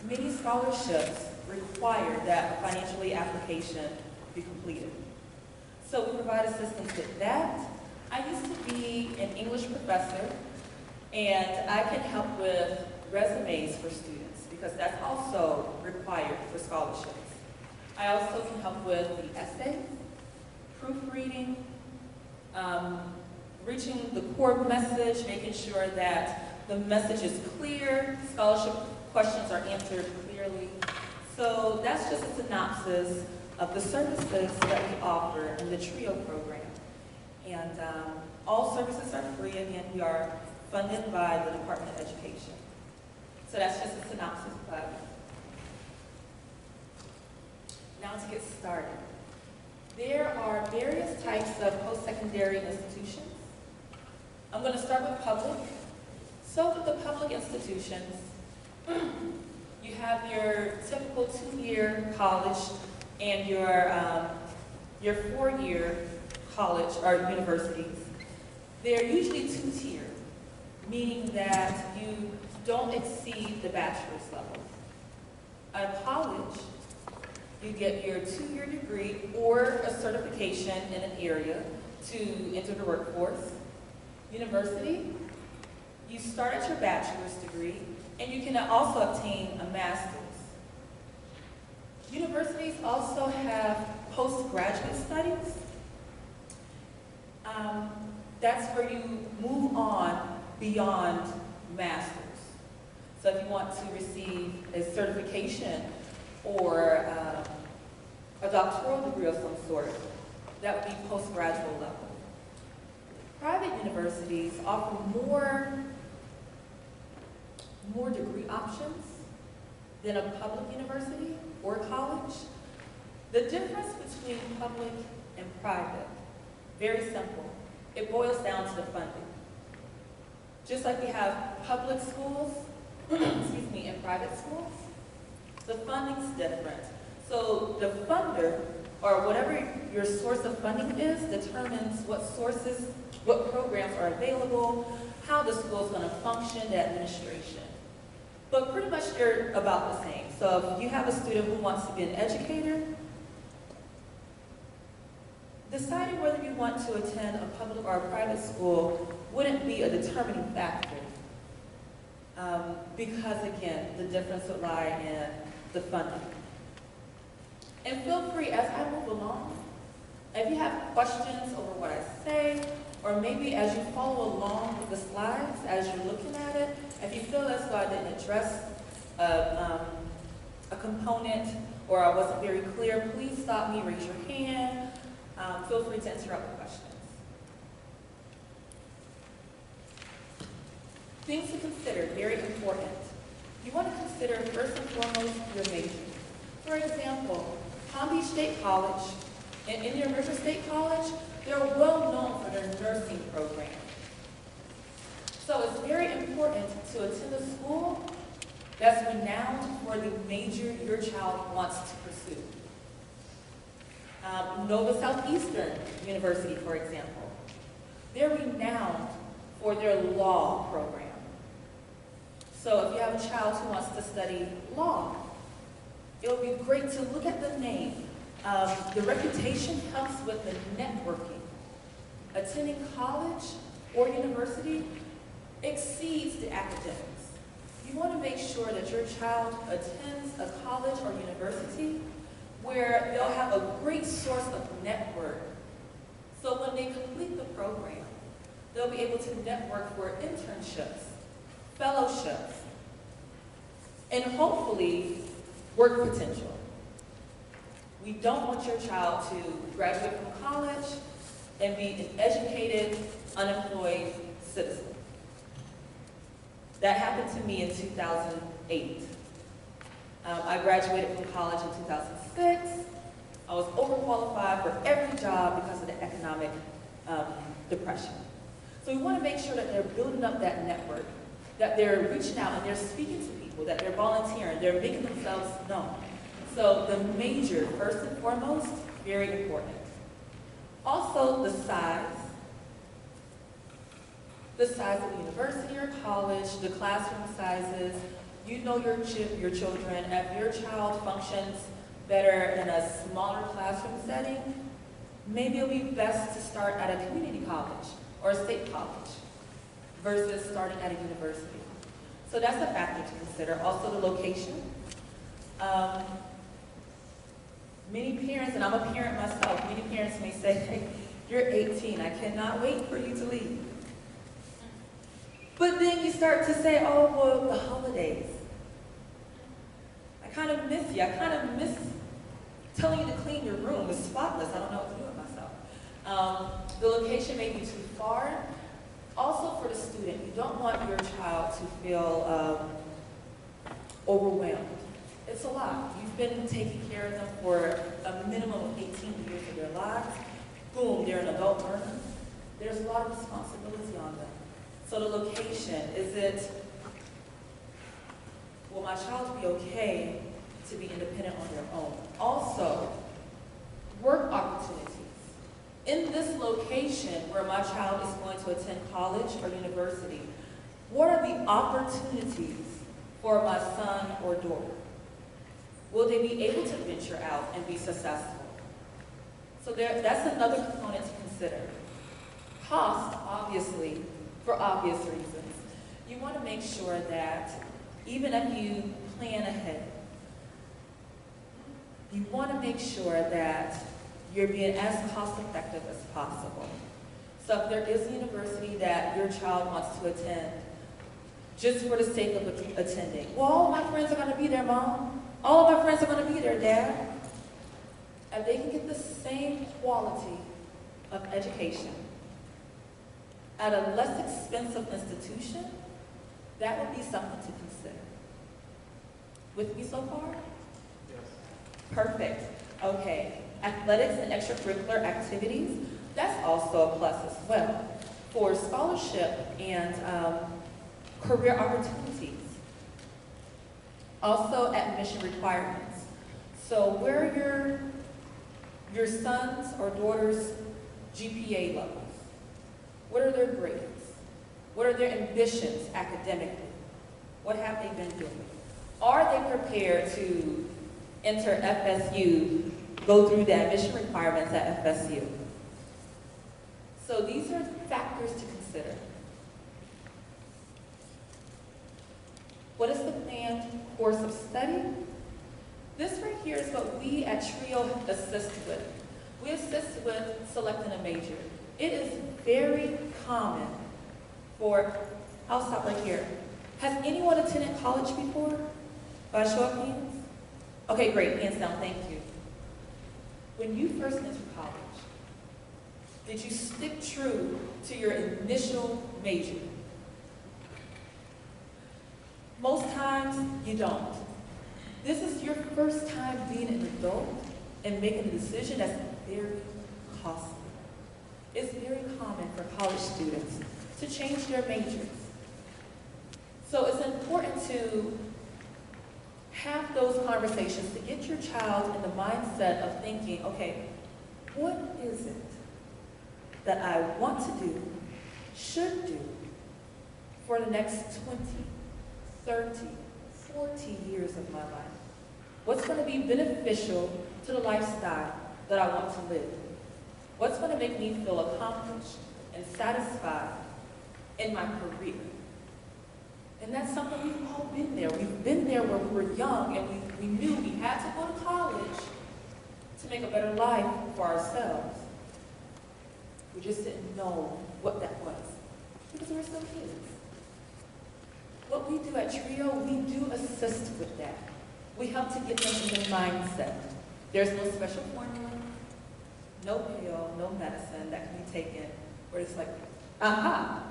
Many scholarships require that a financial aid application be completed. So we provide assistance with that. I used to be an English professor, and I can help with resumes for students because that's also required for scholarships. I also can help with the essays, proofreading, reaching the core message, making sure that the message is clear, scholarship questions are answered clearly. So that's just a synopsis of the services that we offer in the TRIO program. And all services are free. Again, we are funded by the Department of Education. So that's just a synopsis of it. Now to get started. There are various types of post-secondary institutions. I'm going to start with public. So with the public institutions, you have your typical 2-year college and your 4-year college or universities. They're usually 2-tier, meaning that you don't exceed the bachelor's level. At college, you get your 2-year degree or a certification in an area to enter the workforce. University, you start at your bachelor's degree, and you can also obtain a master's. Universities also have postgraduate studies. That's where you move on beyond master's. So if you want to receive a certification or a doctoral degree of some sort, that would be postgraduate level. Private universities offer more degree options than a public university or college. The difference between public and private, very simple. It boils down to the funding. Just like we have public schools, excuse me, and private schools, the funding's different. So the funder, or whatever your source of funding is, determines what programs are available, how the school is going to function, the administration. But pretty much they're about the same. So if you have a student who wants to be an educator, deciding whether you want to attend a public or a private school wouldn't be a determining factor. Because again, the difference would lie in the funding. And feel free, as I move along, if you have questions over what I say, or maybe as you follow along with the slides, as you're looking at it, if you feel as though I didn't address a component or I wasn't very clear, please stop me, raise your hand. Feel free to interrupt the questions. Things to consider, very important. You want to consider first and foremost your major. For example, Palm Beach State College and Indian River State College, they're well known for their nursing program. So it's very important to attend a school that's renowned for the major your child wants to pursue. Nova Southeastern University, for example, they're renowned for their law program. So if you have a child who wants to study law, it would be great to look at the name. The reputation helps with the networking. Attending college or university exceeds the academics. You want to make sure that your child attends a college or university where they'll have a great source of network. So when they complete the program, they'll be able to network for internships, fellowships, and hopefully work potential. We don't want your child to graduate from college and be an educated, unemployed citizen. That happened to me in 2008. I graduated from college in 2006. I was overqualified for every job because of the economic depression. So we want to make sure that they're building up that network, that they're reaching out and they're speaking to people, that they're volunteering, they're making themselves known. So the major, first and foremost, very important. Also, the size of the university or college, the classroom sizes, you know your children. If your child functions better in a smaller classroom setting, maybe it'll be best to start at a community college or a state college versus starting at a university. So that's a factor to consider. Also the location. Many parents, and I'm a parent myself, many parents may say, hey, you're 18, I cannot wait for you to leave. But then you start to say, oh, well, the holidays. I kind of miss you. I kind of miss telling you to clean your room. It's spotless. I don't know what to do with myself. The location may be too far. Also for the student, you don't want your child to feel overwhelmed. It's a lot. You've been taking care of them for a minimum of 18 years of their lives. Boom, they're an adult learner. There's a lot of responsibility on them. So the location, will my child be okay to be independent on their own? Also, work opportunities. In this location where my child is going to attend college or university, what are the opportunities for my son or daughter? Will they be able to venture out and be successful? So that's another component to consider. Cost, obviously, for obvious reasons. You want to make sure that even if you plan ahead, you want to make sure that you're being as cost effective as possible. So if there is a university that your child wants to attend, just for the sake of attending, well, all my friends are going to be there, Mom. All of my friends are going to be there, Dad. If they can get the same quality of education at a less expensive institution, that would be something to consider. With me so far? Yes. Perfect. Okay. Athletics and extracurricular activities, that's also a plus as well. For scholarship and career opportunities. Also admission requirements. So where are your sons or daughters' GPA levels? What are their grades? What are their ambitions academically? What have they been doing? Are they prepared to enter FSU, go through the admission requirements at FSU? So these are factors to consider. What is the planned course of study? This right here is what we at TRIO assist with. We assist with selecting a major. It is very common for, I'll stop right here. Has anyone attended college before? By show of hands? Okay, great, hands down, thank you. When you first entered college, did you stick true to your initial major? Most times, you don't. This is your first time being an adult and making a decision that's very costly. It's very common for college students to change their majors. So it's important to have those conversations to get your child in the mindset of thinking, okay, what is it that I want to do, should do, for the next 20, 30, 40 years of my life? What's going to be beneficial to the lifestyle that I want to live? What's going to make me feel accomplished and satisfied in my career? And that's something we've all been there. We've been there when we were young and we knew we had to go to college to make a better life for ourselves. We just didn't know what that was because we were still kids. What we do at TRIO, we do assist with that. We help to get them in the mindset. There's no special formula, no pill, no medicine that can be taken where it's like, aha,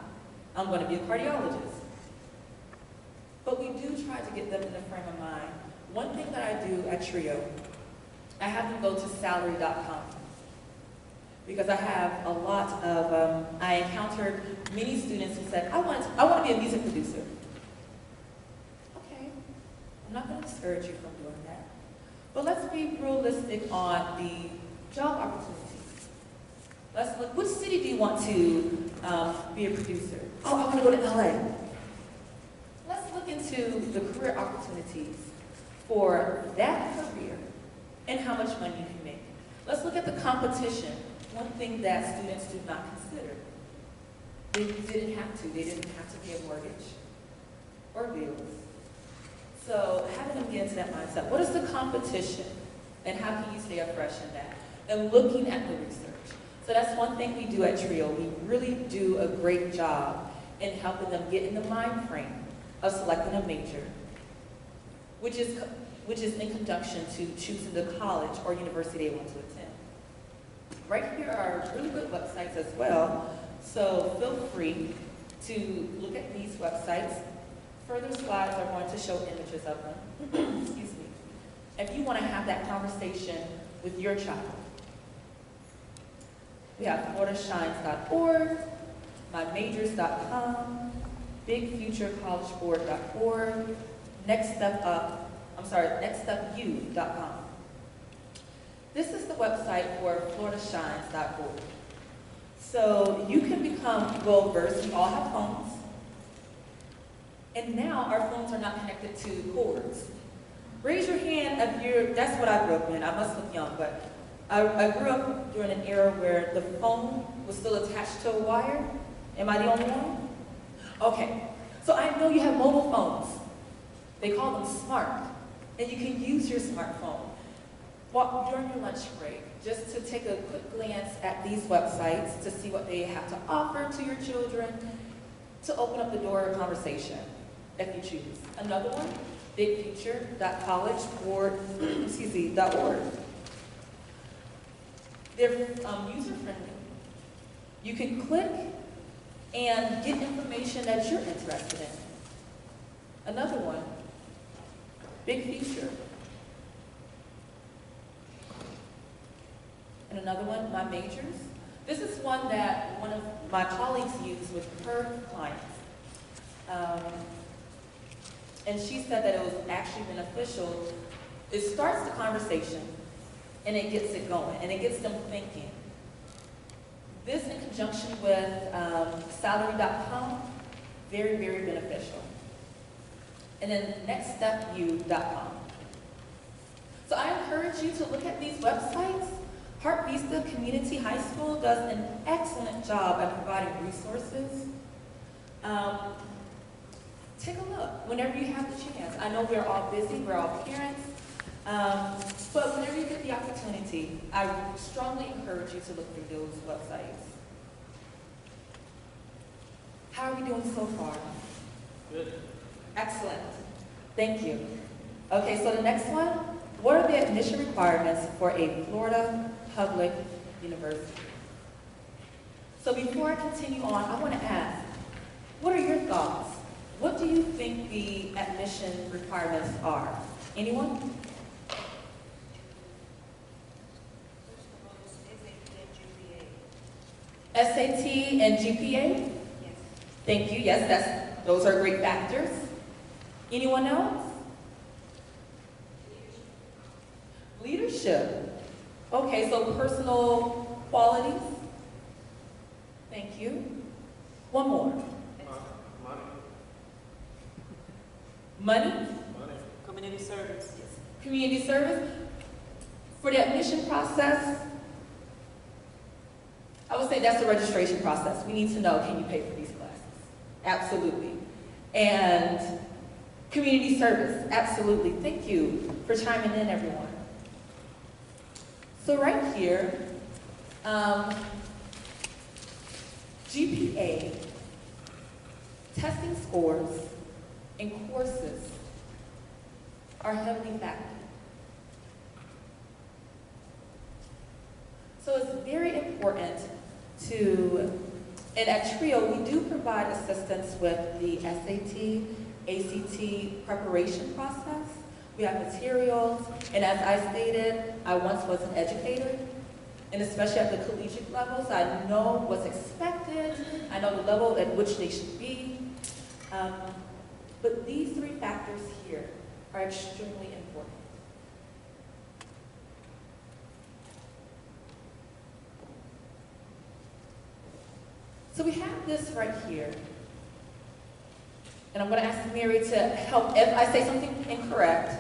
I'm going to be a cardiologist. But we do try to get them in the frame of mind. One thing that I do at TRIO, I have them go to salary.com because I have a lot of, I encountered many students who said, I want to be a music producer. Okay, I'm not going to discourage you from doing that. But let's be realistic on the job opportunities. Let's look, which city do you want to be a producer? Oh, I want to go to LA. Let's look into the career opportunities opportunities for that career and how much money you can make. Let's look at the competition. One thing that students do not consider. They didn't have to. They didn't have to pay a mortgage or bills. So having them get into that mindset. What is the competition? And how can you stay fresh in that? And looking at the research. So that's one thing we do at TRIO. We really do a great job in helping them get in the mind frame of selecting a major, which is in conjunction to choosing the college or university they want to attend. Right here are really good websites as well, so feel free to look at these websites. Further slides are going to show images of them. Excuse me. If you want to have that conversation with your child, we have FloridaShines.org, mymajors.com, bigfuturecollegeboard.org, nextstepu.com. This is the website for FloridaShines.org. So you can become well-versed. We all have phones. And now our phones are not connected to cords. Raise your hand if you're, that's what I grew up in. I must look young, but I grew up during an era where the phone was still attached to a wire. Am I the only one? Okay. So I know you have mobile phones. They call them smart. And you can use your smartphone during your lunch break, just to take a quick glance at these websites to see what they have to offer to your children, to open up the door of conversation, if you choose. Another one, bigfuture.collegeboard.org. They're user-friendly. You can click and get information that you're interested in. Another one, Big Future. And another one, My Majors. This is one that one of my colleagues used with her clients. And she said that it was actually beneficial. It starts the conversation, and it gets it going, and it gets them thinking. This, in conjunction with salary.com, very, very beneficial. And then nextstepu.com. So I encourage you to look at these websites. Hart Vista Community High School does an excellent job at providing resources. Take a look whenever you have the chance. I know we're all busy, we're all parents, but whenever you get the opportunity, I strongly encourage you to look through those websites. How are we doing so far? Good. Excellent. Thank you. Okay, so the next one, what are the admission requirements for a Florida public university? So before I continue on, I want to ask, what are your thoughts? What do you think the admission requirements are? Anyone? SAT and GPA? Yes. Thank you. Yes, those are great factors. Anyone else? Leadership. Okay, so personal qualities. Thank you. One more. Money? Community service. Yes. Community service. For the admission process, I would say that's the registration process. We need to know, can you pay for these classes? Absolutely. And community service, absolutely. Thank you for chiming in, everyone. So right here, GPA, testing scores, and courses are heavily factored. So it's very important and at TRIO, we do provide assistance with the SAT, ACT preparation process. We have materials, and as I stated, I once was an educator, and especially at the collegiate levels, I know what's expected, I know the level at which they should be. But these three factors here are extremely important. So we have this right here. And I'm going to ask Mary to help. If I say something incorrect.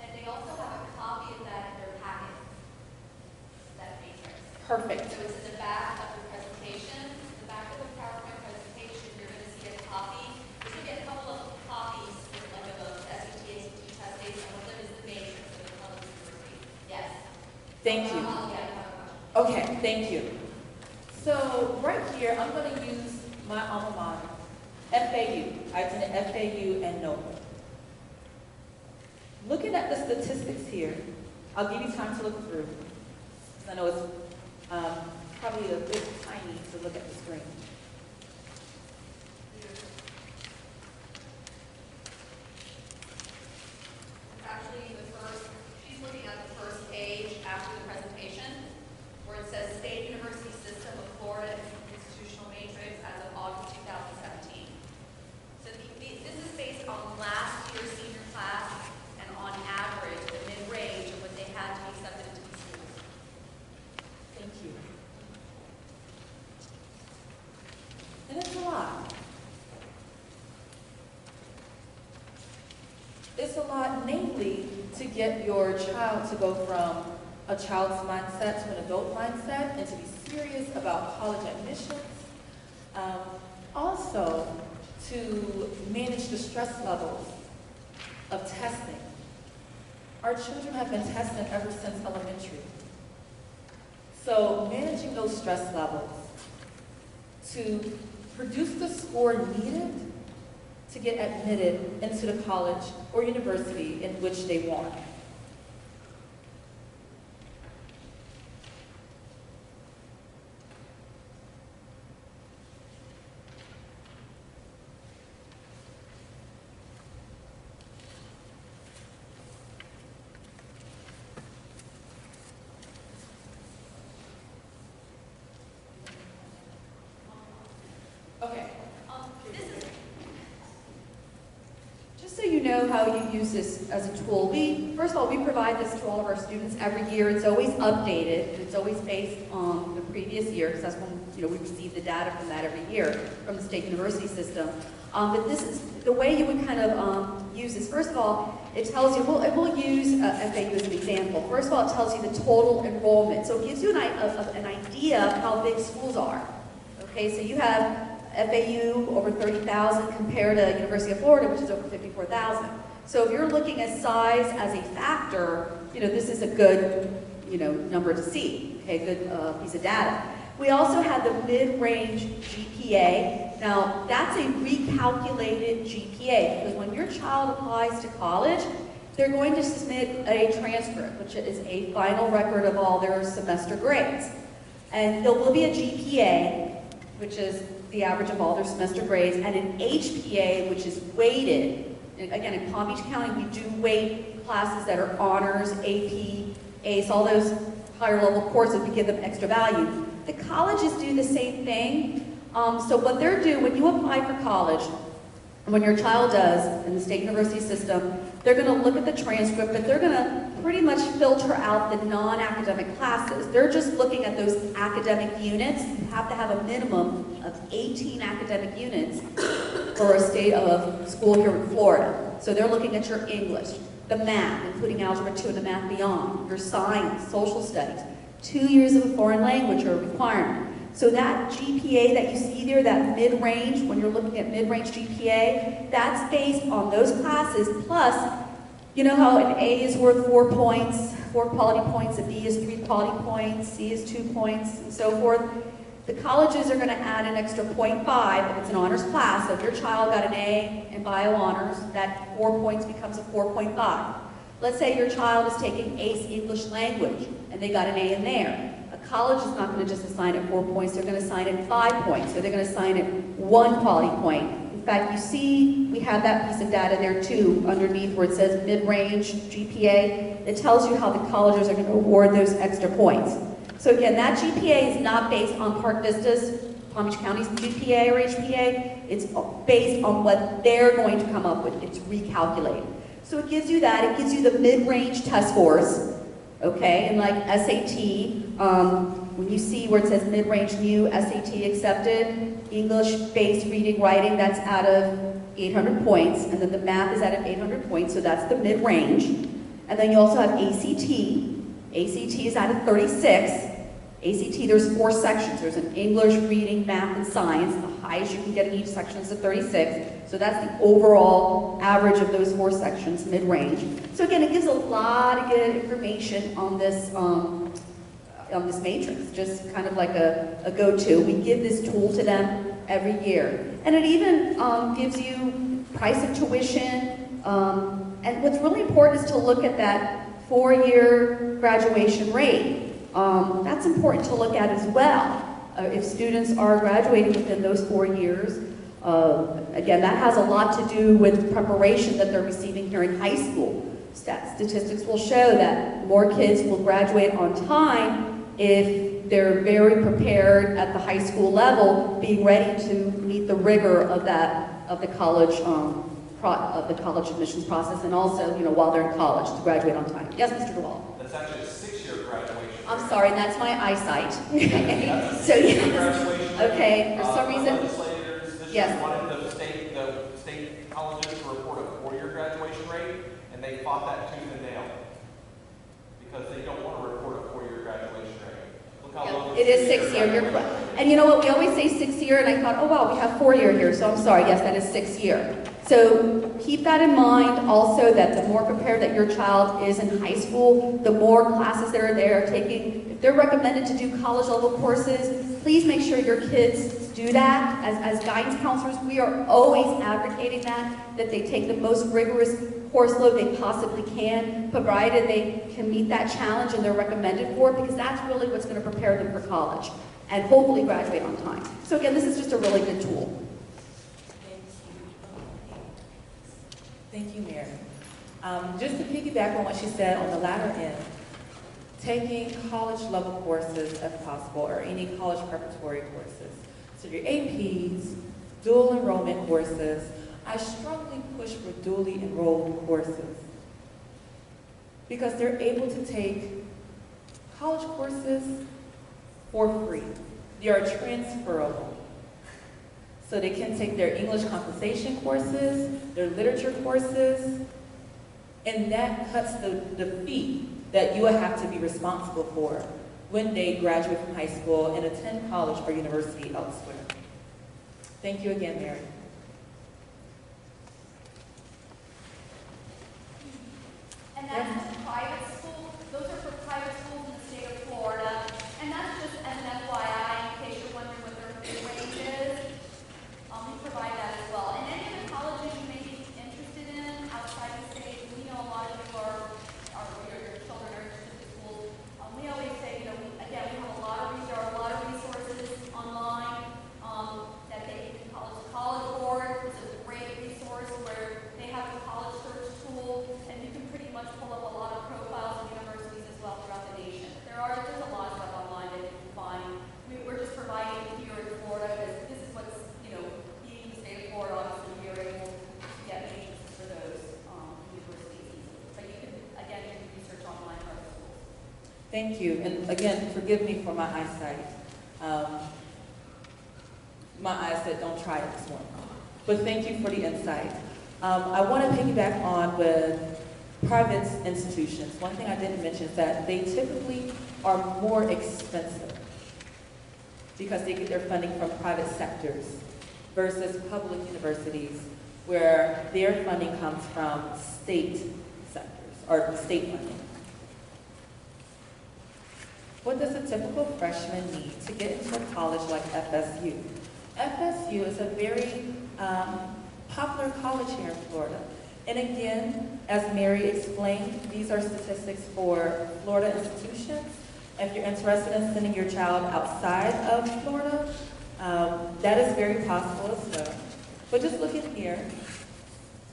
And they also have a copy of that in their packet, that matrix. Perfect. So it's in the back of the presentation, the back of the PowerPoint presentation, you're going to see a copy. There's going to be a couple of copies, like of a SAT, ACT test dates, and one of them is the matrix of the Columbus University. Yes. Thank you. Yeah, I have a question. Okay, thank you. So right here, I'm going to use my alma mater, FAU. I attended FAU and NOVA. Looking at the statistics here, I'll give you time to look through. I know it's probably a bit tiny to look at the screen. Actually, she's looking at the first page after the presentation, where it says State University System of Florida Institutional Matrix as of August 2017. So this is based on last year's senior class and on average, the mid-range of what they had to be accepted into the schools. Thank you. And it's a lot. It's a lot, namely, to get your child to go from a child's mindset to an adult mindset and to be serious about college admissions. Also, to manage the stress levels of testing. Our children have been tested ever since elementary. So managing those stress levels to produce the score needed to get admitted into the college or university in which they want. Okay. This is Just so you know how you use this as a tool, first of all, we provide this to all of our students every year. It's always updated, and it's always based on the previous year, because that's when we receive the data from that every year from the state university system. But this is the way you would kind of use this. First of all, it tells you, we'll use FAU as an example. First of all, it tells you the total enrollment. So it gives you an idea of how big schools are. Okay, so you have FAU over 30,000 compared to University of Florida, which is over 54,000. So if you're looking at size as a factor, this is a good, number to see. Okay, good piece of data. We also have the mid-range GPA. Now, that's a recalculated GPA because when your child applies to college, they're going to submit a transcript, which is a final record of all their semester grades. And there will be a GPA, which is the average of all their semester grades, and an HPA, which is weighted. And again, in Palm Beach County, we do weight classes that are honors, AP, ACE, all those higher level courses, we give them extra value. The colleges do the same thing. So what they're doing, when you apply for college, and when your child does in the state university system, they're going to look at the transcript, but they're going to pretty much filter out the non-academic classes. They're just looking at those academic units. You have to have a minimum of 18 academic units for a state of school here in Florida. So they're looking at your English, the math, including Algebra 2 and the Math Beyond, your science, social studies. 2 years of a foreign language are a requirement. So that GPA that you see there, that mid-range, when you're looking at mid-range GPA, that's based on those classes, plus, you know how an A is worth 4 points, 4 quality points, a B is 3 quality points, C is 2 points, and so forth. The colleges are going to add an extra 0.5 if it's an honors class. So if your child got an A in bio honors, that 4 points becomes a 4.5. Let's say your child is taking ACE English language, and they got an A in there. College is not going to just assign it 4 points, they're going to assign it 5 points. So they're going to assign it 1 quality point. In fact, you see we have that piece of data there too, underneath where it says mid-range GPA. It tells you how the colleges are going to award those extra points. So again, that GPA is not based on Park Vista's, Palm Beach County's GPA or HPA. It's based on what they're going to come up with. It's recalculated. So it gives you that. It gives you the mid-range test scores. Okay, and like SAT, when you see where it says mid-range new, SAT accepted, English-based reading, writing, that's out of 800 points, and then the math is at 800 points, so that's the mid-range. And then you also have ACT. ACT is at a 36. ACT, there's 4 sections. There's an English, reading, math, and science. The highest you can get in each section is a 36. So that's the overall average of those 4 sections, mid-range. So again, it gives a lot of good information on this matrix, just kind of like a go-to. We give this tool to them every year. And it even gives you price of tuition. And what's really important is to look at that 4-year graduation rate. That's important to look at as well. If students are graduating within those 4 years, again, that has a lot to do with preparation that they're receiving here in high school. Statistics will show that more kids will graduate on time if they're very prepared at the high school level, being ready to meet the rigor of the college admissions process, and also, while they're in college, to graduate on time. Yes, Mr. Duvall? That's actually a 6-year graduation. I'm sorry, that's my eyesight. That's So, a 6-year yes. graduation. Okay, for some reason, Legislators this Yes. year wanted the state colleges to report a 4-year graduation rate, and they fought that tooth and nail because they don't want to report a 4-year graduation rate. Look how low the it is 6-year 6-year, you're graduation correct. rate is. And you know what, we always say 6-year, and I thought, oh wow, we have 4-year here, so I'm sorry, yes, that is 6-year. So keep that in mind also, that the more prepared that your child is in high school, the more classes that are there taking. If they're recommended to do college level courses, please make sure your kids do that. As guidance counselors, we are always advocating that they take the most rigorous course load they possibly can, provided they can meet that challenge and they're recommended for it, because that's really what's going to prepare them for college and hopefully graduate on time. So again, this is just a really good tool. Thank you, Mary. Just to piggyback on what she said on the latter end, taking college level courses if possible, or any college preparatory courses. So your APs, dual enrollment courses, I strongly push for dually enrolled courses because they're able to take college courses for free. They are transferable. So they can take their English conversation courses, their literature courses, and that cuts the fee that you will have to be responsible for when they graduate from high school and attend college or university elsewhere. Thank you again, Mary. And that's just private school. Those are for private schools in the state of Florida. And that's just as an FYI, in case you're wondering what their fee range is. We provide that as well. And any of the colleges you may be interested in outside the state, we know a lot of you your children are interested in schools. We always say, again, we have there are a lot of resources online that they can College Board is a great resource where they have a college search tool, and you can pretty much pull up a lot of profiles of universities as well throughout the nation. There's a lot of stuff online that you can find. We're just providing it here in Florida because this is what's, being the state of Florida, obviously we are able to get matrixes for those universities. But you can, again, you can research online for other schools. Thank you. And again, forgive me for my eyesight. My eyes said, don't try it this morning. But thank you for the insight. I want to piggyback on with private institutions. One thing I didn't mention is that they typically are more expensive because they get their funding from private sectors versus public universities where their funding comes from state sectors or state funding. What does a typical freshman need to get into a college like FSU? FSU is a very popular college here in Florida. And again, as Mary explained, these are statistics for Florida institutions. If you're interested in sending your child outside of Florida, that is very possible as well. But just look at here.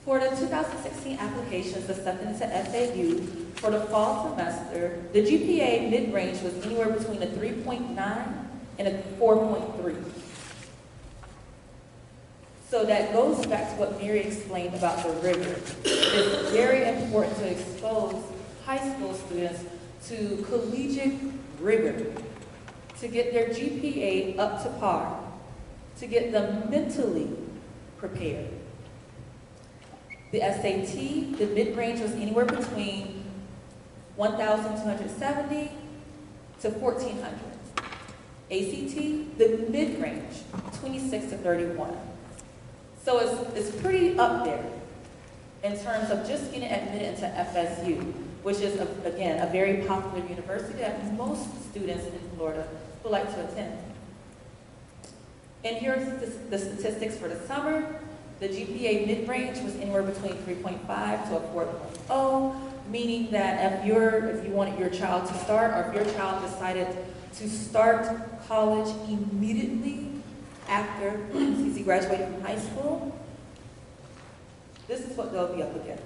For the 2016 applications accepted into FAU for the fall semester, the GPA mid-range was anywhere between a 3.9 and a 4.3. So that goes back to what Mary explained about the rigor. It's very important to expose high school students to collegiate rigor, to get their GPA up to par, to get them mentally prepared. The SAT, the mid-range was anywhere between 1,270 to 1,400. ACT, the mid-range, 26 to 31. So it's pretty up there in terms of just getting admitted into FSU, which is, again, a very popular university that most students in Florida would like to attend. And here's the statistics for the summer. The GPA mid-range was anywhere between 3.5 to a 4.0, meaning that if you wanted your child to start, or if your child decided to start college immediately after graduating from high school, this is what they'll be up against,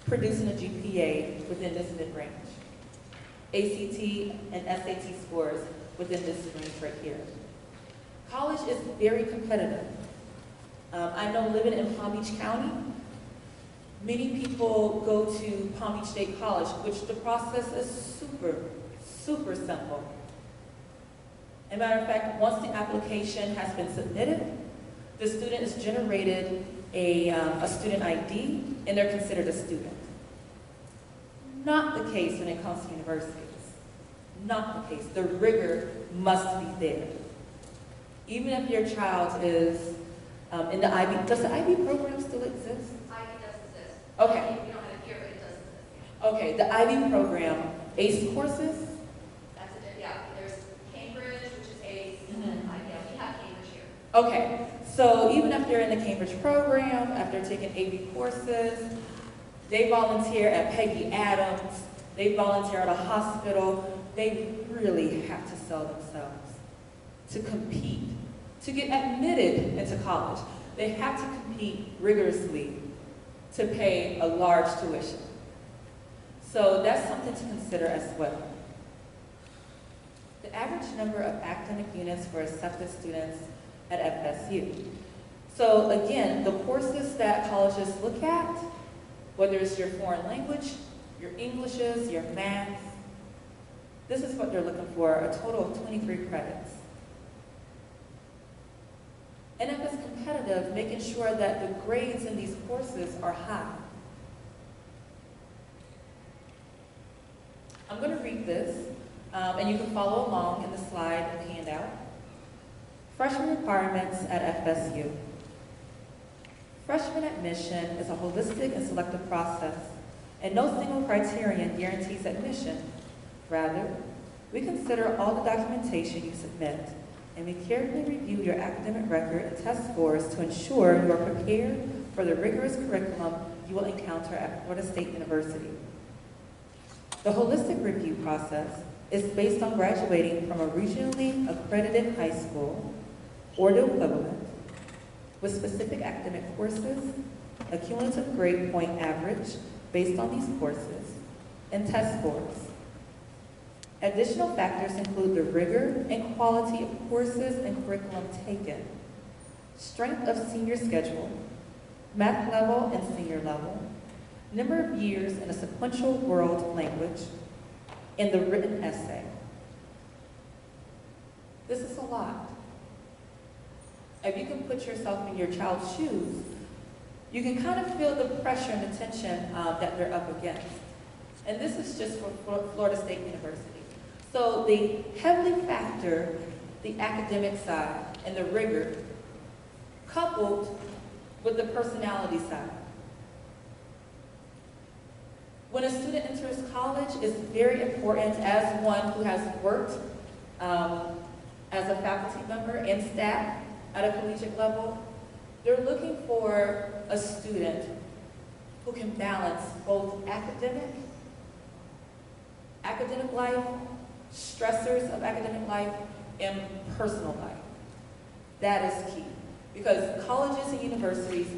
producing a GPA within this mid-range. ACT and SAT scores within this range right here. College is very competitive. I know living in Palm Beach County, many people go to Palm Beach State College, which the process is super, super simple. As a matter of fact, once the application has been submitted, the student is generated a student ID, and they're considered a student. Not the case when it comes to universities. Not the case. The rigor must be there. Even if your child is in the IB, does the IB program still exist? IB does exist. Okay. We don't have it here, but it does exist. Okay, the IB program, ACE courses? That's it, yeah. There's Cambridge, which is ACE, and then IB. Yeah, we have Cambridge here. Okay, so even if you're in the Cambridge program, after taking AB courses, they volunteer at Peggy Adams, they volunteer at a hospital, they really have to sell themselves to compete, to get admitted into college. They have to compete rigorously to pay a large tuition. So that's something to consider as well. The average number of academic units for accepted students at FSU. So again, the courses that colleges look at, whether it's your foreign language, your Englishes, your math, this is what they're looking for, a total of 23 credits. And if it's competitive, making sure that the grades in these courses are high. I'm going to read this, and you can follow along in the slide and handout. Freshman requirements at FSU. Freshman admission is a holistic and selective process, and no single criterion guarantees admission. Rather, we consider all the documentation you submit, and we carefully review your academic record and test scores to ensure you are prepared for the rigorous curriculum you will encounter at Florida State University. The holistic review process is based on graduating from a regionally accredited high school or the equivalent with specific academic courses, a cumulative grade point average based on these courses, and test scores. Additional factors include the rigor and quality of courses and curriculum taken, strength of senior schedule, math level and senior level, number of years in a sequential world language, and the written essay. This is a lot. If you can put yourself in your child's shoes, you can kind of feel the pressure and the tension that they're up against. And this is just for Florida State University. So they heavily factor the academic side and the rigor, coupled with the personality side. When a student enters college, it's very important, as one who has worked as a faculty member and staff at a collegiate level, they're looking for a student who can balance both academic life, stressors of academic life, and personal life. That is key. Because colleges and universities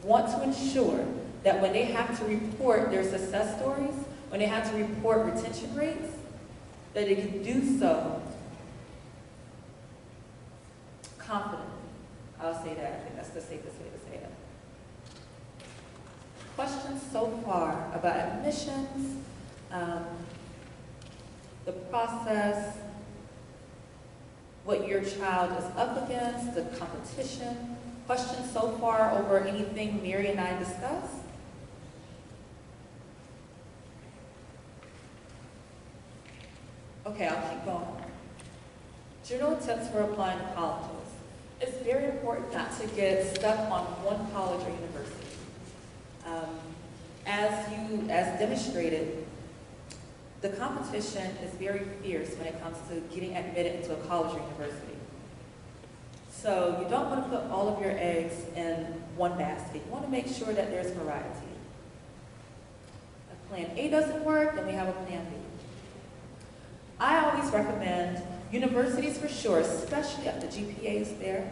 want to ensure that when they have to report their success stories, when they have to report retention rates, that they can do so confidently. I'll say that. I think that's the safest way to say it. Questions so far about admissions, the process, what your child is up against, the competition. Questions so far over anything Mary and I discussed? Okay, I'll keep going. General tips for applying to colleges. It's very important not to get stuck on one college or university. As demonstrated, the competition is very fierce when it comes to getting admitted into a college or university. So you don't want to put all of your eggs in one basket. You want to make sure that there's variety. If plan A doesn't work, then we have a plan B. I always recommend universities for sure, especially if the GPA is there,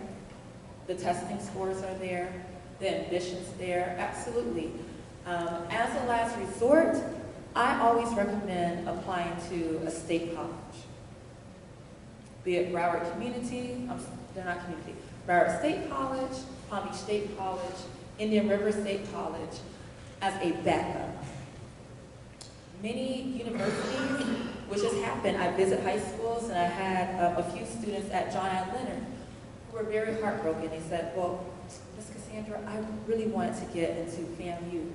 the testing scores are there, the ambition's there, absolutely. As a last resort, I always recommend applying to a state college. Be it Broward Community, they're not community, Broward State College, Palm Beach State College, Indian River State College, as a backup. Many universities, which has happened, I visit high schools and I had a few students at John I. Leonard who were very heartbroken. They said, well, Ms. Cassandra, I really wanted to get into FAMU,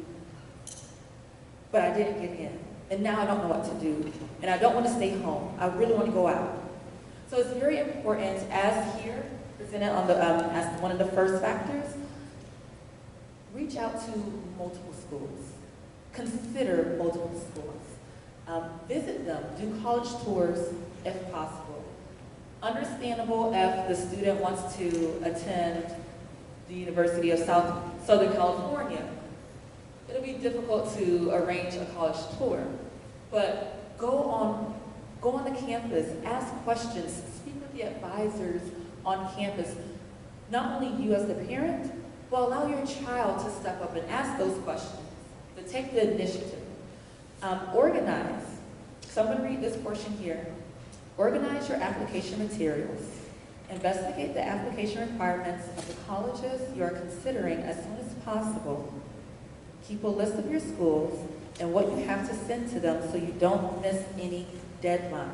but I didn't get in. And now I don't know what to do. And I don't want to stay home. I really want to go out. So it's very important, as here, presented on the, as one of the first factors, reach out to multiple schools. Consider multiple schools. Visit them. Do college tours if possible. Understandable if the student wants to attend the University of Southern California. It'll be difficult to arrange a college tour, but go on the campus, ask questions, speak with the advisors on campus. Not only you as the parent, but allow your child to step up and ask those questions, to take the initiative. Organize. So I'm going to read this portion here. Organize your application materials. Investigate the application requirements of the colleges you are considering as soon as possible. Keep a list of your schools and what you have to send to them so you don't miss any deadlines.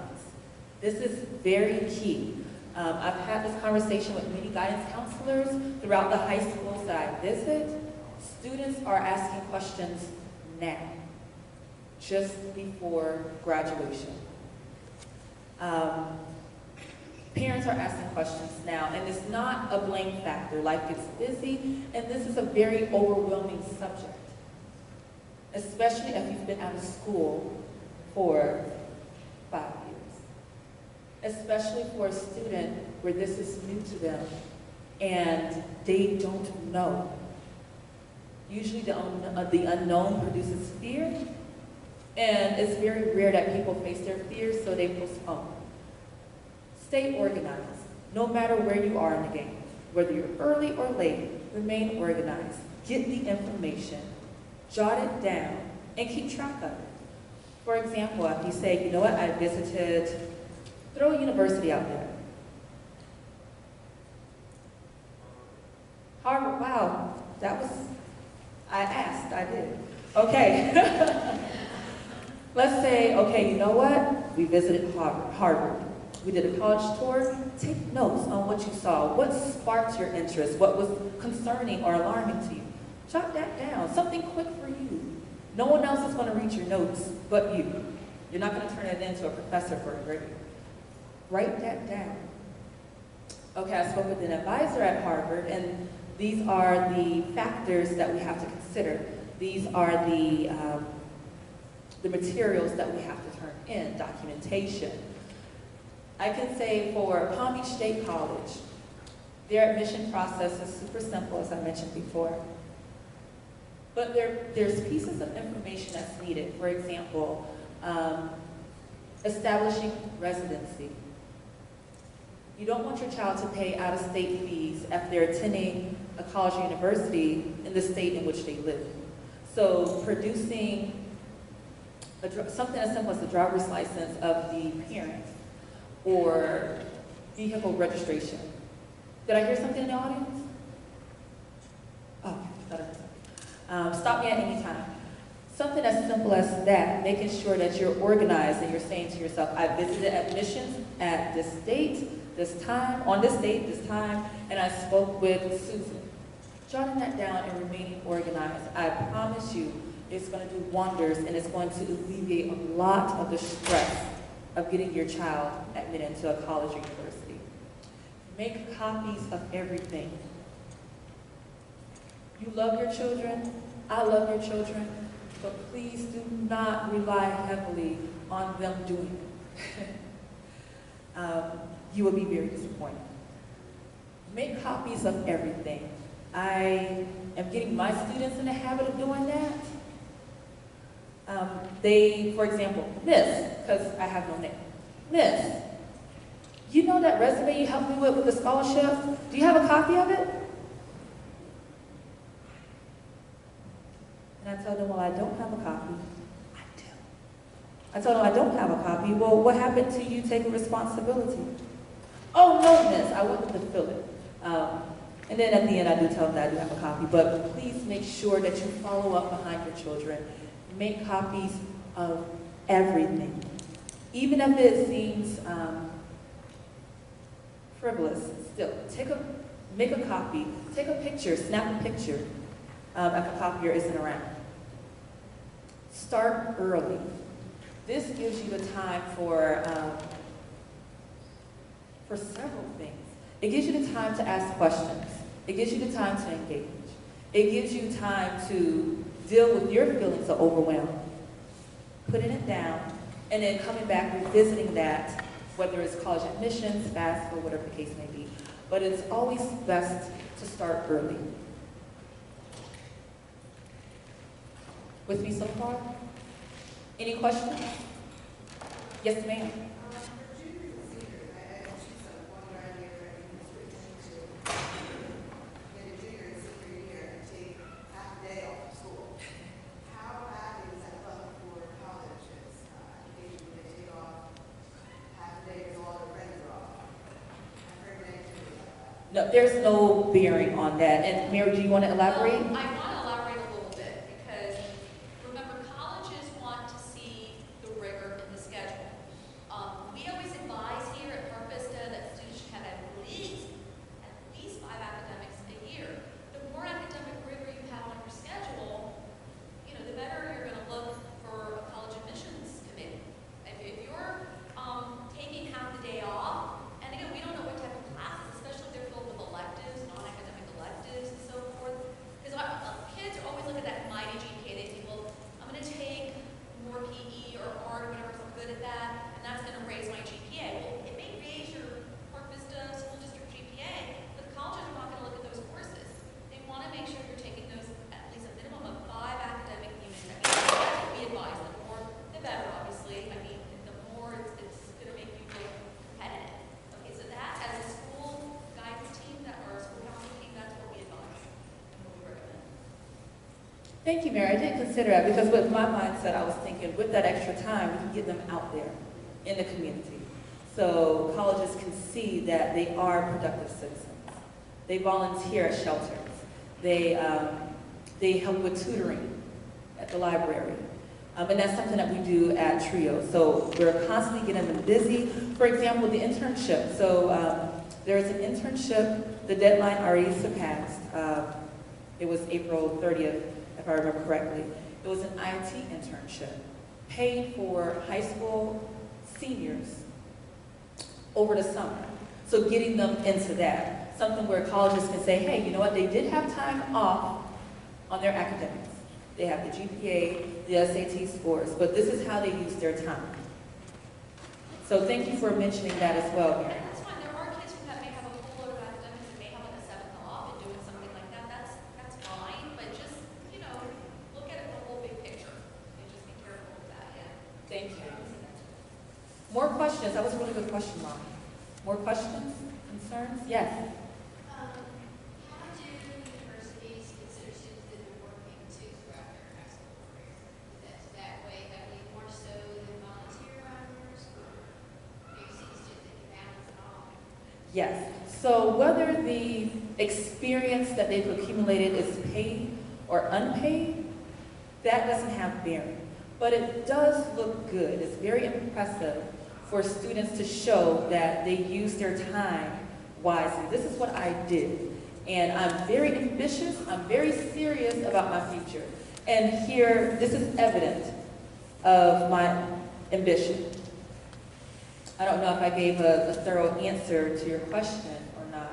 This is very key. I've had this conversation with many guidance counselors throughout the high schools that I visit. Students are asking questions now, just before graduation. Parents are asking questions now, and it's not a blame factor. Life gets busy, and this is a very overwhelming subject, especially if you've been out of school for 5 years. Especially for a student where this is new to them, and they don't know. Usually the unknown produces fear, and it's very rare that people face their fears, so they postpone. Stay organized, no matter where you are in the game. Whether you're early or late, remain organized. Get the information, jot it down, and keep track of it. For example, if you say, you know what, I visited, throw a university out there. Harvard, wow, that was, I asked, I did. Okay. Let's say, okay, you know what? We visited Harvard. We did a college tour. Take notes on what you saw. What sparked your interest? What was concerning or alarming to you? Jot that down. Something quick for you. No one else is going to read your notes but you. You're not going to turn it into a professor for a grade. Write that down. Okay, I spoke with an advisor at Harvard, and these are the factors that we have to consider. These are the materials that we have to turn in, documentation. I can say for Palm Beach State College, their admission process is super simple, as I mentioned before. But there's pieces of information that's needed. For example, establishing residency. You don't want your child to pay out-of-state fees if they're attending a college or university in the state in which they live. So producing something as simple as the driver's license of the parent or vehicle registration. Did I hear something in the audience? Oh, I thought I heard something. Stop me at any time. Something as simple as that, making sure that you're organized and you're saying to yourself, I visited admissions at this date, this time, on this date, this time, and I spoke with Susan. Jotting that down and remaining organized, I promise you, it's going to do wonders, and it's going to alleviate a lot of the stress of getting your child admitted into a college or university. Make copies of everything. You love your children, I love your children, but please do not rely heavily on them doing it. You will be very disappointed. Make copies of everything. I am getting my students in the habit of doing that. For example, Miss, because I have no name. Miss, you know that resume you helped me with the scholarship? Do you have a copy of it? And I told them, well, I don't have a copy. I do. I told them, I don't have a copy. Well, what happened to you taking responsibility? Oh, no, Miss, I wanted to fill it. And then at the end, I do tell them that I do have a copy. But please make sure that you follow up behind your children. Make copies of everything. Even if it seems frivolous, still, make a copy. Take a picture, snap a picture if a copier isn't around. Start early. This gives you the time for several things. It gives you the time to ask questions. It gives you the time to engage. It gives you time to deal with your feelings of overwhelm. Putting it down, and then coming back, revisiting that, whether it's college admissions, FAFSA, or whatever the case may be. But it's always best to start early. With me so far? Any questions? Yes, ma'am. No, there's no bearing on that. And Mary, do you want to elaborate? I want to elaborate a little bit because remember, colleges want to see the rigor in the schedule. We always advise here at Park Vista that students should have at least 5 academics a year. The more academic rigor you have on your schedule, the better you're going to look for a college admissions committee. If you're taking half the day off, and again, we don't know what type of classes, especially if they're filled with electives, non-academic electives, and so forth. Because kids are always looking at that mighty GPA. They think, well, I'm going to take more PE or art or whatever, so I'm good at that, and that's going to raise my GPA. Well, it may raise your Park Vista School District GPA, but the colleges are not going to look at those courses. They want to make sure you're taking those at least a minimum of 5 academic units. I mean, that's what we advise. The more, the better, obviously. I mean, the more it's going to make you feel competitive. Okay, so that as a school guidance team, or a school council team, that's what we advise and what we recommend. Thank you, Mary. I didn't consider that because with my mindset, I was thinking with that extra time, we can get them out there in the community. So colleges can see that they are productive citizens. They volunteer at shelters. They help with tutoring at the library. And that's something that we do at TRIO. So we're constantly getting them busy. For example, the internship. So there is an internship, the deadline already surpassed. It was April 30th, if I remember correctly. It was an IT internship paid for high school seniors over the summer. So getting them into that. Something where colleges can say, hey, you know what, they did have time off on their academics. They have the GPA, the SAT scores, but this is how they use their time. So thank you for mentioning that as well, Mary. That's fine. There are kids who may have a full load of academics and may have like a 7th off and doing something like that. That's fine, but just, look at it the whole big picture and just be careful with that, yeah. Thank you. More questions? That was a really good question, Mom. More questions? Concerns? Yes. How do universities consider students that are working too throughout their high school career? That way, heavily more so than volunteer hours, or do you see students that can balance it all? Yes. So whether the experience that they've accumulated is paid or unpaid, that doesn't have bearing. But it does look good. It's very impressive for students to show that they use their time wisely. This is what I did. And I'm very ambitious. I'm very serious about my future. And here, this is evident of my ambition. I don't know if I gave a thorough answer to your question or not.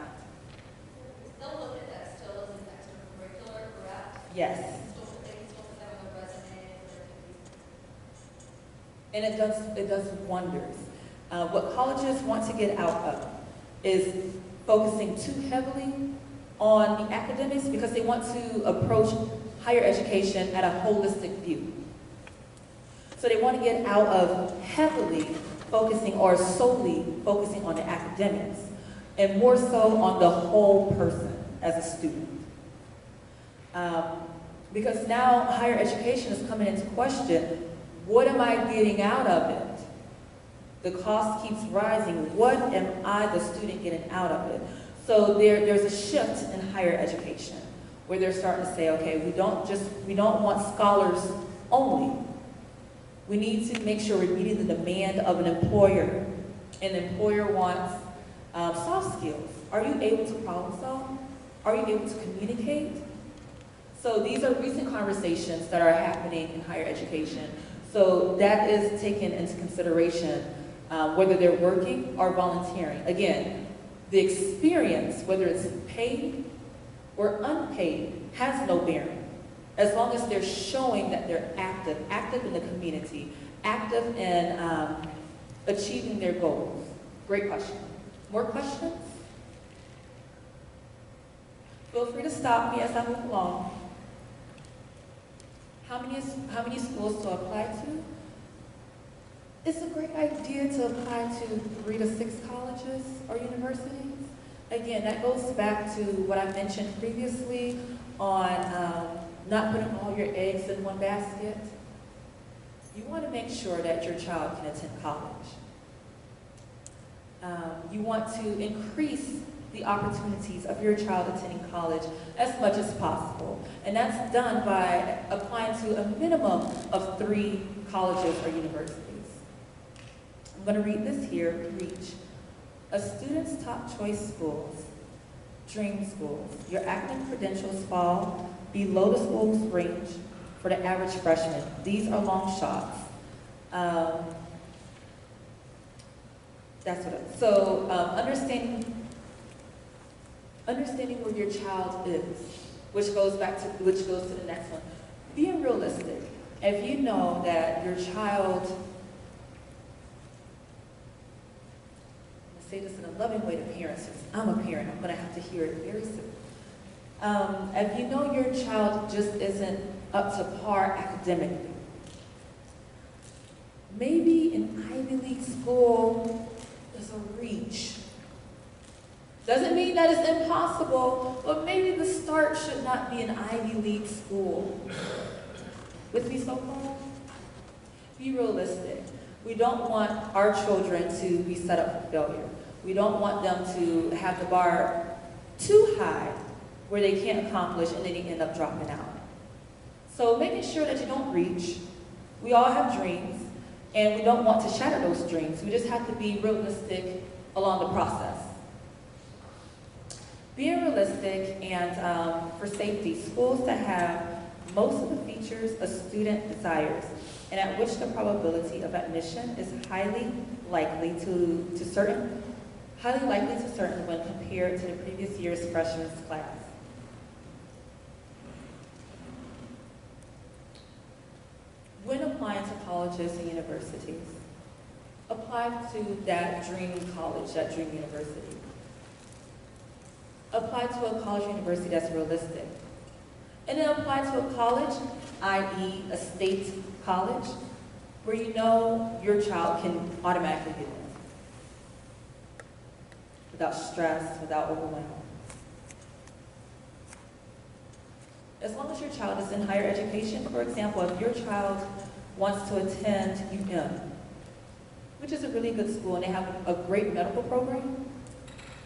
They'll look at that still as an extracurricular, correct? Yes. They can still put that on their resume. And it does wonders. What colleges want to get out of is focusing too heavily on the academics because they want to approach higher education at a holistic view. So they want to get out of heavily focusing or solely focusing on the academics and more so on the whole person as a student. Because now higher education is coming into question. What am I getting out of it? The cost keeps rising. What am I, the student, getting out of it? So there's a shift in higher education where they're starting to say, okay, we don't want scholars only. We need to make sure we're meeting the demand of an employer. An employer wants soft skills. Are you able to problem solve? Are you able to communicate? So these are recent conversations that are happening in higher education. So that is taken into consideration, whether they're working or volunteering. Again, the experience, whether it's paid or unpaid, has no bearing. As long as they're showing that they're active in the community, active in achieving their goals. Great question. More questions? Feel free to stop me as I move along. How many schools to apply to? It's a great idea to apply to 3 to 6 colleges or universities. Again, that goes back to what I mentioned previously on not putting all your eggs in one basket. You want to make sure that your child can attend college. You want to increase the opportunities of your child attending college as much as possible. And that's done by applying to a minimum of 3 colleges or universities. I'm going to read this here, REACH. A student's top choice schools, dream schools. Your academic credentials fall below the school's range for the average freshman. These are long shots. That's what. So understanding where your child is, which goes to the next one. Being realistic. If you know that your child, say this in a loving way to parents, since I'm a parent, I'm going to have to hear it very soon. If you know your child just isn't up to par academically, maybe an Ivy League school is a reach. Doesn't mean that it's impossible, but maybe the start should not be an Ivy League school. With me so far? Be realistic. We don't want our children to be set up for failure. We don't want them to have the bar too high where they can't accomplish and then they end up dropping out. So making sure that you don't reach. We all have dreams and we don't want to shatter those dreams. We just have to be realistic along the process. Being realistic and for safety, schools that have most of the features a student desires and at which the probability of admission is highly likely to certain when compared to the previous year's freshman's class. When applying to colleges and universities, apply to that dream college, that dream university. Apply to a college or university that's realistic. And then apply to a college, i.e. a state college, where you know your child can automatically get in. Without stress, without overwhelm. As long as your child is in higher education, for example, if your child wants to attend UM, which is a really good school and they have a great medical program,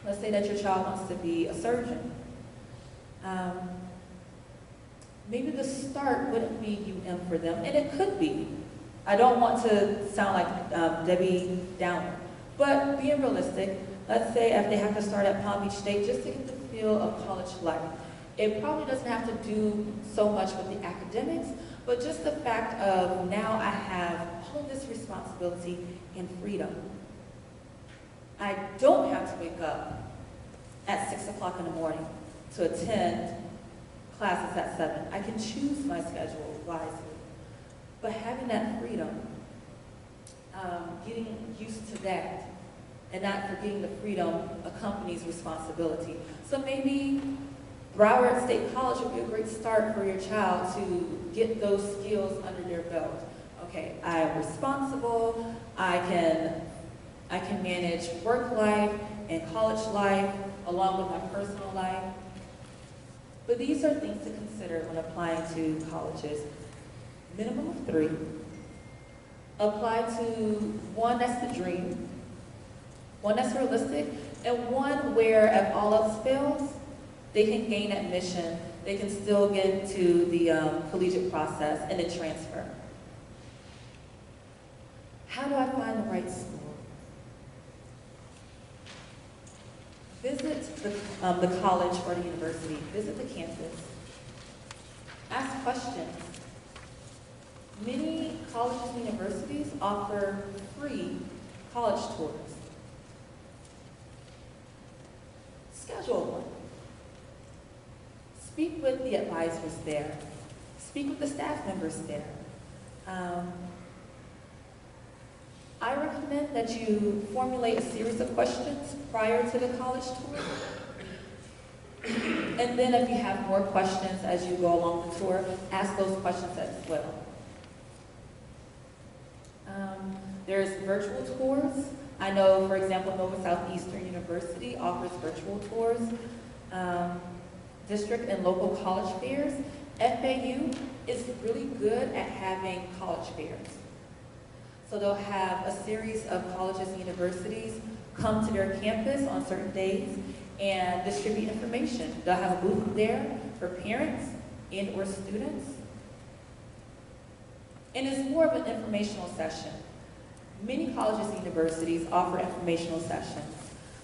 let's say that your child wants to be a surgeon. Maybe the start wouldn't be UM for them, and it could be. I don't want to sound like Debbie Downer, but being realistic, let's say if they have to start at Palm Beach State just to get the feel of college life. It probably doesn't have to do so much with the academics, but just the fact of now I have all this responsibility and freedom. I don't have to wake up at 6 o'clock in the morning to attend classes at 7. I can choose my schedule wisely. But having that freedom, getting used to that, and not forgetting the freedom accompanies responsibility. So maybe Broward State College would be a great start for your child to get those skills under their belt. Okay, I am responsible, I can manage work life and college life along with my personal life. But these are things to consider when applying to colleges. Minimum of 3. Apply to one that's the dream, one that's realistic, and one where if all else fails, they can gain admission, they can still get into the collegiate process and then transfer. How do I find the right school? Visit the college or the university. Visit the campus. Ask questions. Many colleges and universities offer free college tours. Schedule one. Speak with the advisors there. Speak with the staff members there. I recommend that you formulate a series of questions prior to the college tour. And then if you have more questions as you go along the tour, ask those questions as well. There's virtual tours. I know, for example, Nova Southeastern University offers virtual tours. District and local college fairs. FAU is really good at having college fairs. So they'll have a series of colleges and universities come to their campus on certain days and distribute information. They'll have a booth there for parents and or students. And it's more of an informational session. Many colleges and universities offer informational sessions.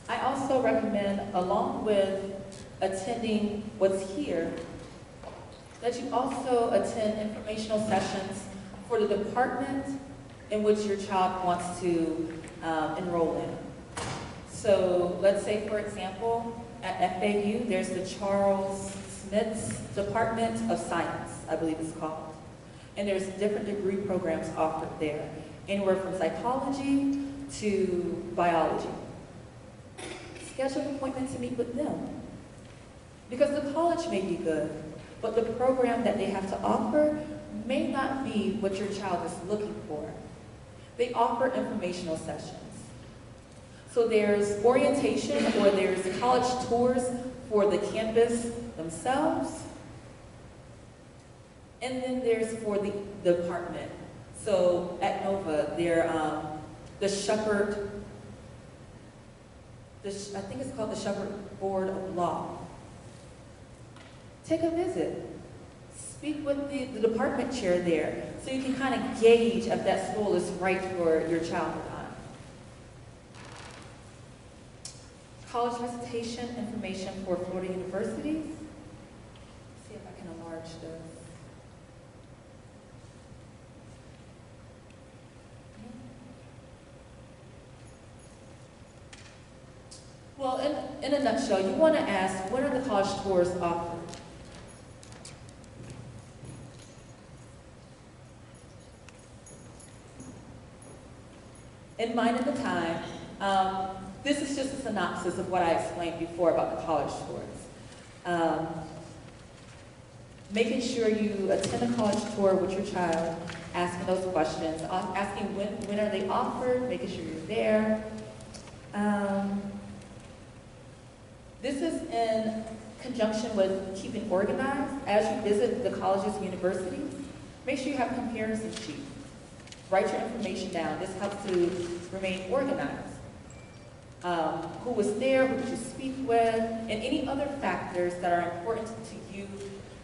I also recommend, along with attending what's here, that you also attend informational sessions for the department in which your child wants to enroll in. So let's say, for example, at FAU, there's the Charles Smith's Department of Science, I believe it's called. And there's different degree programs offered there, anywhere from psychology to biology. Schedule an appointment to meet with them. Because the college may be good, but the program that they have to offer may not be what your child is looking for. They offer informational sessions. So there's orientation or there's college tours for the campus themselves. And then there's for the department. So at Nova, they're the Shepherd, I think it's called the Shepherd Board of Law. Take a visit. Speak with the department chair there so you can kind of gauge if that school is right for your child or not. College recitation information for Florida universities. Let's see if I can enlarge this. Well, in a nutshell, you want to ask, what are the college tours offered? In mind at the time, this is just a synopsis of what I explained before about the college tours. Making sure you attend a college tour with your child, asking those questions, asking when are they offered, making sure you're there. This is in conjunction with keeping organized. As you visit the colleges and universities, make sure you have comparison sheets. Write your information down. This helps to remain organized. Who was there, who did you speak with, and any other factors that are important to you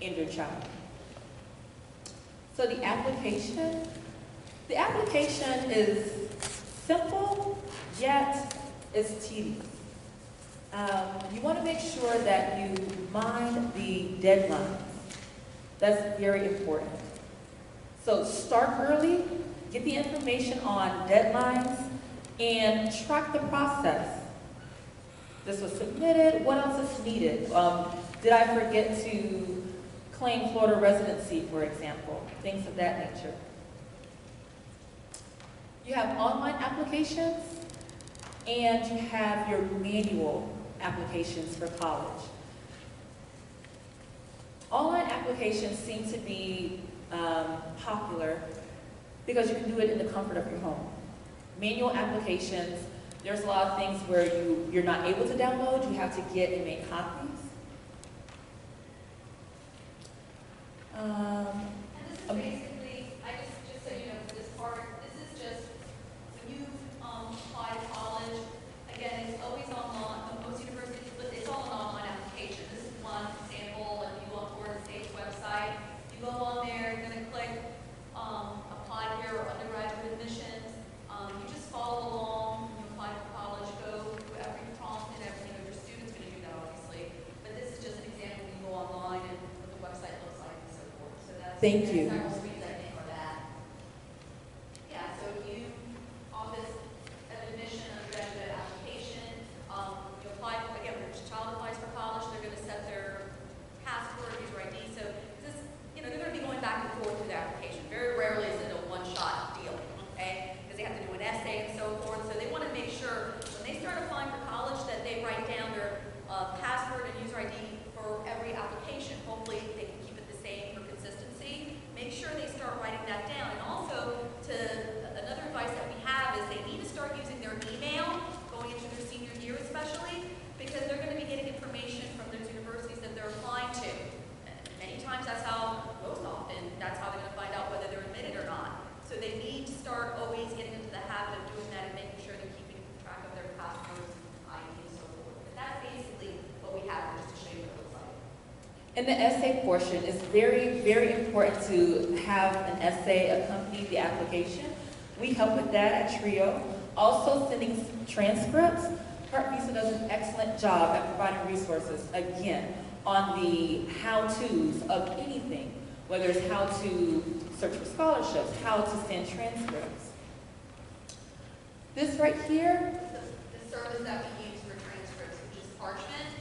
and your child. So the application is simple, yet it's tedious. You want to make sure that you mind the deadlines. That's very important. So start early, get the information on deadlines, and track the process. this was submitted, what else is needed? Did I forget to claim Florida residency, for example? Things of that nature. You have online applications, and you have your manual applications for college. Online applications seem to be popular because you can do it in the comfort of your home. Manual applications, there's a lot of things where you're not able to download, you have to get and make copies. And this is basically, just so you know, for this part, this is just, when you apply to college, again, it's always online, most universities, but it's all an online application. This is one example, if you go on Florida State's website, you go on there, you're gonna click, apply here, undergraduate admissions, you just follow along, when you apply for college, go through every prompt and everything, your student's gonna do that, obviously, but this is just an example, you go online and what the website looks like and so forth, so that's. Thank you. Several screens, I think, for that. Yeah, so you, office of admission, undergraduate application, you apply, again, when your child applies for college, they're gonna set their password, user ID, so this, they're gonna be going back and forth through the application. Very rarely is it a one-shot deal, okay? Because they have to do an essay and so forth, so they wanna make sure when they start applying for college that they write down their password and user ID for every application. Hopefully, they can keep it the same for consistency. Make sure they start writing that down. And also, another advice that we have is they need to start using their email going into their senior year especially, because they're going to be getting information from those universities that they're applying to. And many times that's how, most often, that's how they're going to find out whether they're admitted or not. So they need to start always getting into the habit of doing that and making sure they're keeping track of their passwords, ID, and so forth. And that's basically what we have, just to show you what it looks like. In the essay portion, it's very, very important to have an essay accompany the application. We help with that at TRIO. Also, sending transcripts. Heart Visa does an excellent job at providing resources, again, on the how-tos of anything, whether it's how to search for scholarships, how to send transcripts. This right here, The service that we use for transcripts, which is Parchment,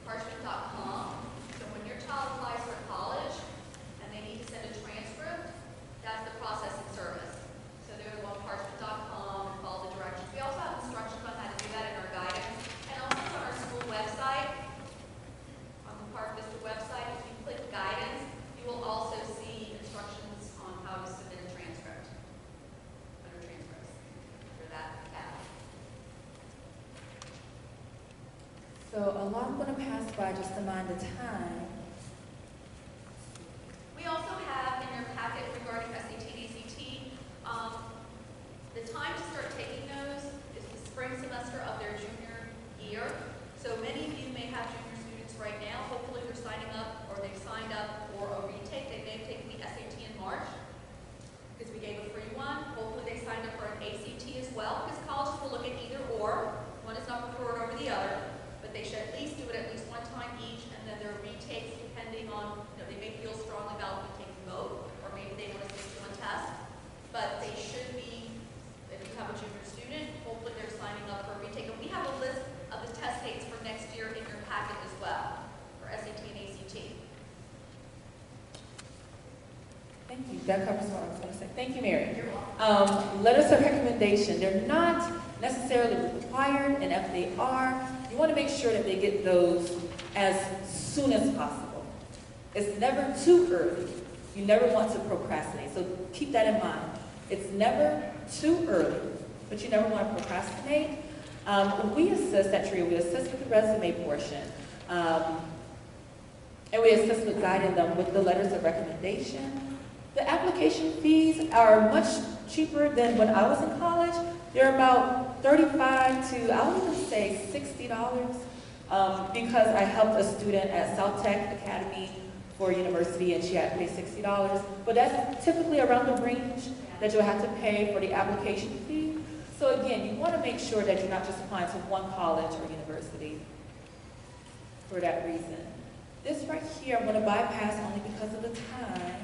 parchment.com. So when your child applies for college and they need to send a transcript, that's the processing service. So they're going to go on parchment.com and follow the directions. We also have instructions on how to do that in our guidance. And also on our school website, on the Park Vista website, if you click guidance, you will also see instructions on how to submit a transcript. Under transcripts, for that tab. so a lot I'm going to pass by just to mind the time. We also have in your packet regarding SAT and ACT, the time to start taking those is the spring semester of their junior year. So many of you may have junior students right now. Hopefully they're signing up or they've signed up for a retake. They may have taken the SAT in March because we gave a free one. Hopefully they signed up for an ACT as well because colleges will look at either or. One is not preferred over the other, but they should at least do it at least one time each, and then their retakes, depending on, they may feel strongly about retaking both, or maybe they want to stick to one test. But they should be, if you have a junior student, hopefully they're signing up for a retake. And we have a list of the test dates for next year in your packet as well, for SAT and ACT. Thank you. That covers what I was going to say. Thank you, Mary. You're welcome. Letters of recommendation. They're not necessarily required, and if they are, you want to make sure that they get those as soon as possible. It's never too early. You never want to procrastinate, so keep that in mind. It's never too early, but you never want to procrastinate. We assist at TRIO. We assist with the resume portion, and we assist with guiding them with the letters of recommendation. The application fees are much cheaper than when I was in college. They're about $35 to, I would even say $60, because I helped a student at South Tech Academy for university and she had to pay $60. But that's typically around the range that you'll have to pay for the application fee. So again, you want to make sure that you're not just applying to one college or university for that reason. This right here, I'm going to bypass only because of the time.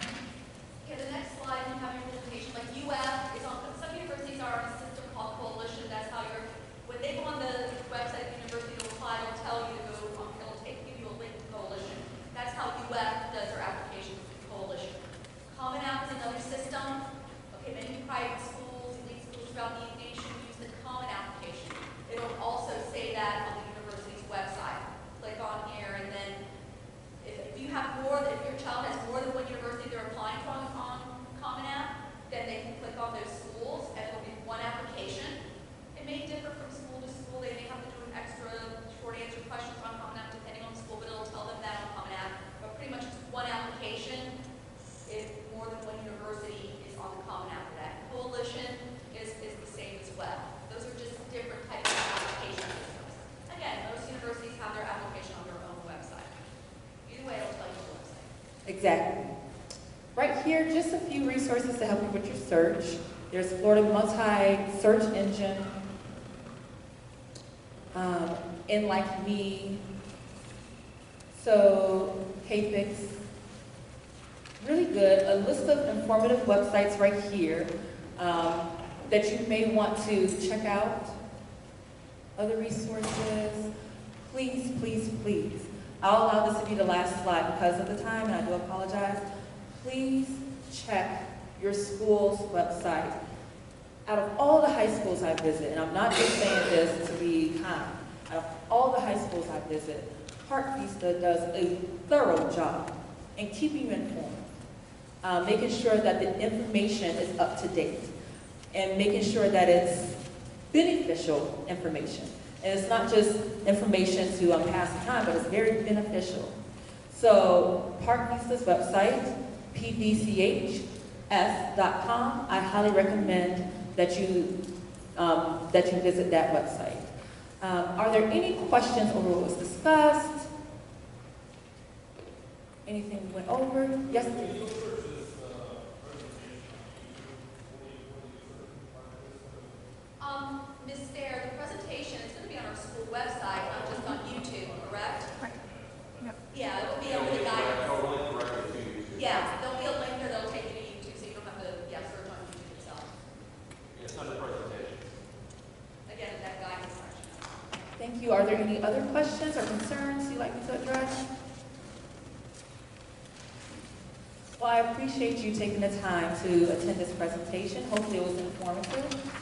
Yeah, the next slide, you have your presentation, like UF is on, some universities are on a system called Coalition, that's how you're, when they go on the website, from those schools, and it'll be one application. It may differ from school to school. They may have to do an extra short answer questions on Common App depending on the school, but it'll tell them that on Common App. But pretty much it's one application if more than one university is on the Common App for that. Coalition is the same as well. Those are just different types of application systems. Again, most universities have their application on their own website. Either way, it'll tell you the website. Exactly. Right here, just a few resources to help you with your search. There's Florida Multi-Search Engine, Enlighten.me, so KFix, really good. A list of informative websites right here that you may want to check out. Other resources, please, please, please. I'll allow this to be the last slide because of the time, and I do apologize. Please check your school's website. Out of all the high schools I visit, and I'm not just saying this to be kind, out of all the high schools I visit, Park Vista does a thorough job in keeping you informed, making sure that the information is up to date, and making sure that it's beneficial information. And it's not just information to pass the time, but it's very beneficial. So Park Vista's website, pvchs.com, I highly recommend that you visit that website. Are there any questions over what was discussed? Anything we went over? Yes, please. Ms. Stair, the presentation is going to be on our school website, not just on YouTube, correct? Right. Yep. Yeah, it'll be able to guide. They'll link directly to you. Yeah, there'll be a link there that'll take you to YouTube, so you don't have to, search on YouTube itself. It's under presentation. Again, that guidance section. Thank you. Are there any other questions or concerns you'd like me to address? Well, I appreciate you taking the time to attend this presentation. Hopefully it was informative.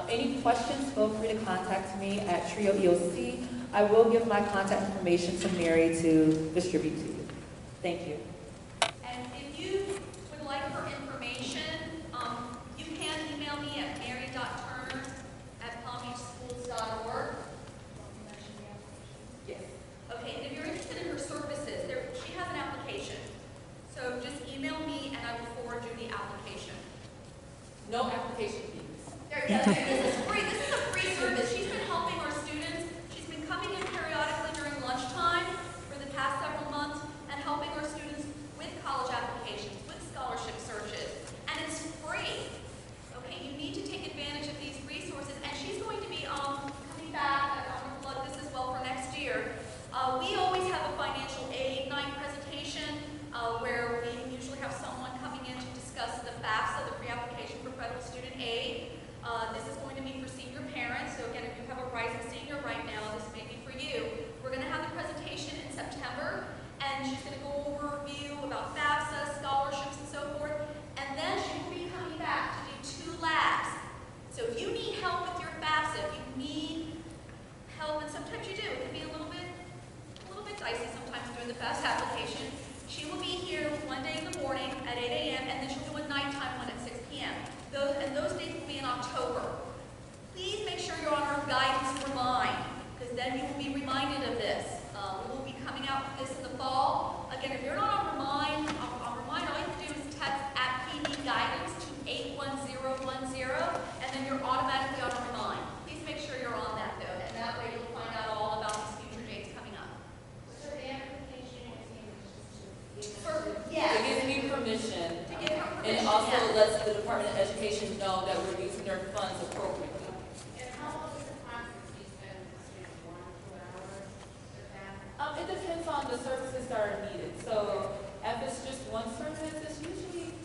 Any questions, feel free to contact me at Trio EOC. I will give my contact information to Mary to distribute to you. Thank you. And if you would like her information, you can email me at mary.turner@palmbeachschools.org. Yes. Okay, and if you're interested in her services, she has an application. So just email me and I will forward you the application. No application fees. There you go. This is free. This is a free service. She's been helping our students. She's been coming in periodically during lunchtime for the past several months and helping our students with college applications, with scholarship searches. And it's free. Okay, you need to take advantage of these resources. And she's going to be coming back. I'm going to plug this as well for next year. We always have a financial aid night presentation where we usually have someone coming in to discuss the FAFSA, the pre-application for federal student aid. This is going to be for senior parents, so again, if you have a rising senior right now, this may be for you. We're going to have the presentation in September, and she's going to go over a review about FAFSA, scholarships, and so forth, and then she will be coming back to do 2 labs. So if you need help with your FAFSA, if you need help, and sometimes you do, it can be a little bit dicey sometimes doing the FAFSA application, she will be here one day in the morning at 8 a.m., and then she'll do a nighttime one at 6 p.m. Those dates will be in October. Please make sure you're on our guidance remind, because then you will be reminded of this. We will be coming out with this in the fall. Again, if you're not on remind, all you have to do is text at PD Guidance to 81010, and then you're automatically on remind. Please make sure you're on that though, and that way you'll find out all about these future dates coming up. So the application is Yes. It gives me permission, To give her and permission, it also yes. lets the Department of Education know that we're using their funds appropriately. And how long is the conference you spend, 1 or 2 hours with that? It depends on the services that are needed. So if it's just one service, it's usually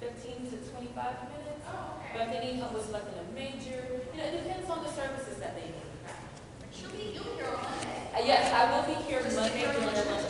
15 to 25 minutes. Oh, okay. But if they need help with selecting a major, it depends on the services that they need. You'll be here on Monday. Yes, I will be here Monday during their lunch